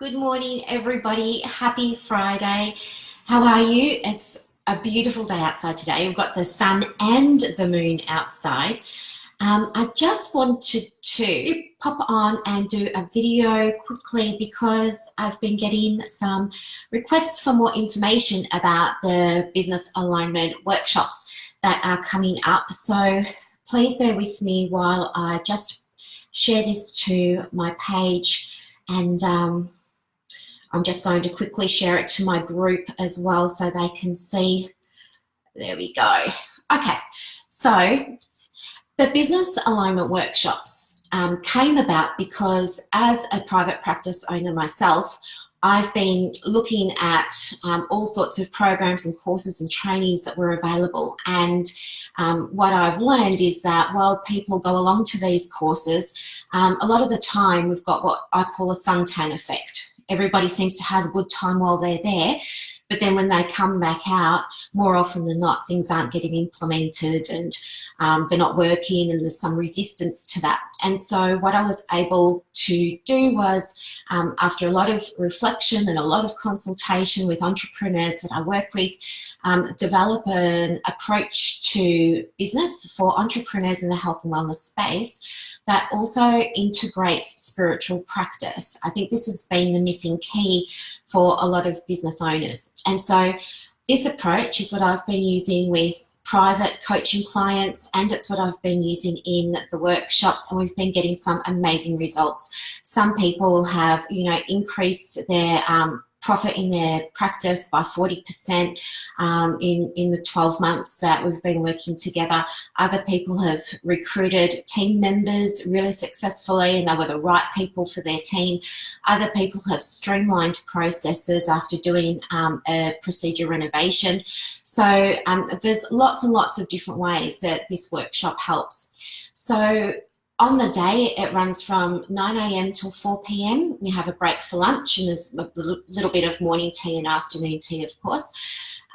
Good morning, everybody. Happy Friday. How are you? It's a beautiful day outside today. We've got the sun and the moon outside. I just wanted to pop on and do a video quickly because I've been getting some requests for more information about the business alignment workshops that are coming up. So please bear with me while I just share this to my page, and I'm just going to quickly share it to my group as well so they can see. There we go. Okay, so the business alignment workshops came about because as a private practice owner myself, I've been looking at all sorts of programs and courses and trainings that were available. And what I've learned is that while people go along to these courses, a lot of the time we've got what I call a suntan effect. Everybody seems to have a good time while they're there, but then when they come back out, more often than not, things aren't getting implemented and they're not working, and there's some resistance to that. And so what I was able to do was, after a lot of reflection and a lot of consultation with entrepreneurs that I work with, develop an approach to business for entrepreneurs in the health and wellness space that also integrates spiritual practice. I think this has been the missing key for a lot of business owners. And so this approach is what I've been using with private coaching clients, and it's what I've been using in the workshops, and we've been getting some amazing results. Some people have, increased their profit in their practice by 40% in the 12 months that we've been working together. Other people have recruited team members really successfully, and they were the right people for their team. Other people have streamlined processes after doing a procedure renovation. So there's lots and lots of different ways that this workshop helps. So on the day, it runs from 9 a.m. till 4 p.m. We have a break for lunch, and there's a little bit of morning tea and afternoon tea, of course.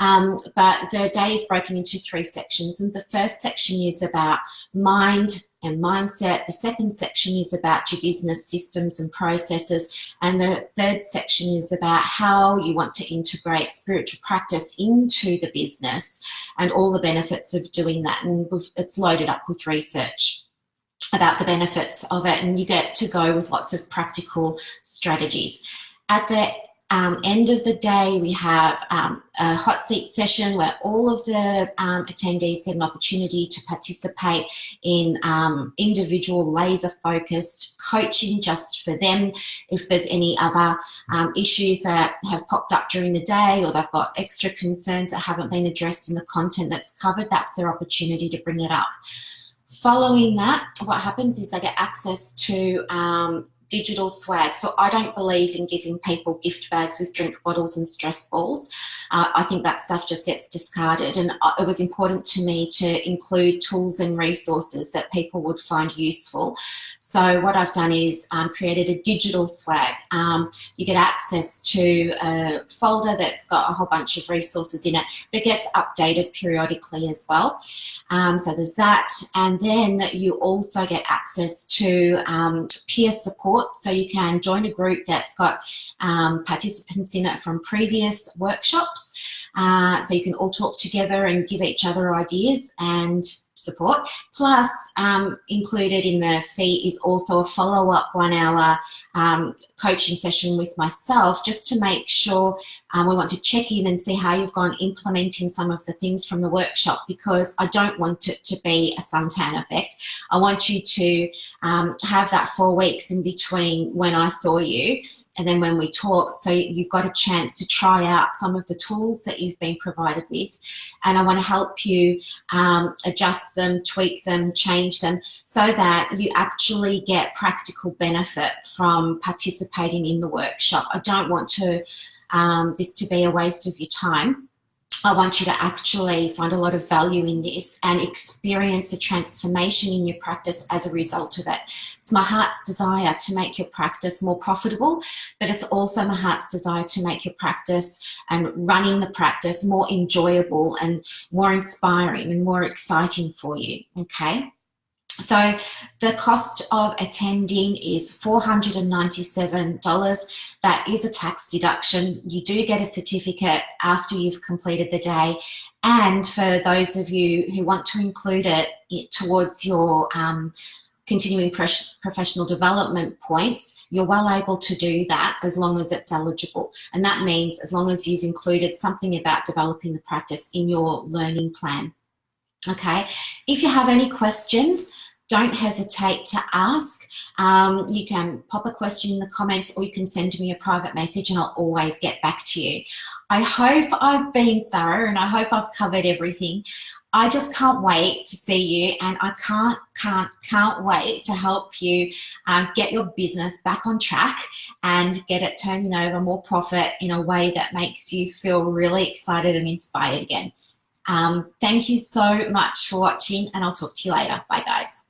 But the day is broken into 3 sections, and the first section is about mind and mindset. The second section is about your business systems and processes, and the third section is about how you want to integrate spiritual practice into the business and all the benefits of doing that. And it's loaded up with research about the benefits of it, and you get to go with lots of practical strategies. At the end of the day, we have a hot seat session where all of the attendees get an opportunity to participate in individual laser-focused coaching just for them. If there's any other issues that have popped up during the day, or they've got extra concerns that haven't been addressed in the content that's covered, that's their opportunity to bring it up. Following that, what happens is they get access to digital swag. So I don't believe in giving people gift bags with drink bottles and stress balls. I think that stuff just gets discarded, and it was important to me to include tools and resources that people would find useful. So what I've done is created a digital swag. You get access to a folder that's got a whole bunch of resources in it that gets updated periodically as well. So there's that, and then you also get access to peer support. So you can join a group that's got participants in it from previous workshops. So you can all talk together and give each other ideas and support. Plus, included in the fee is also a follow-up 1-hour coaching session with myself, just to make sure we want to check in and see how you've gone implementing some of the things from the workshop, because I don't want it to be a suntan effect. I want you to have that 4 weeks in between when I saw you and then when we talk, so you've got a chance to try out some of the tools that you've been provided with, and I want to help you adjust them, tweak them, change them, so that you actually get practical benefit from participating in the workshop. I don't want this to be a waste of your time. I want you to actually find a lot of value in this and experience a transformation in your practice as a result of it. It's my heart's desire to make your practice more profitable, but it's also my heart's desire to make your practice and running the practice more enjoyable and more inspiring and more exciting for you, okay? So the cost of attending is $497. That is a tax deduction. You do get a certificate after you've completed the day. And for those of you who want to include it towards your continuing professional development points, you're well able to do that as long as it's eligible. And that means as long as you've included something about developing the practice in your learning plan. Okay, if you have any questions, don't hesitate to ask. You can pop a question in the comments, or you can send me a private message and I'll always get back to you. I hope I've been thorough and I hope I've covered everything. I just can't wait to see you, and I can't wait to help you get your business back on track and get it turning over more profit in a way that makes you feel really excited and inspired again. Thank you so much for watching, and I'll talk to you later. Bye, guys.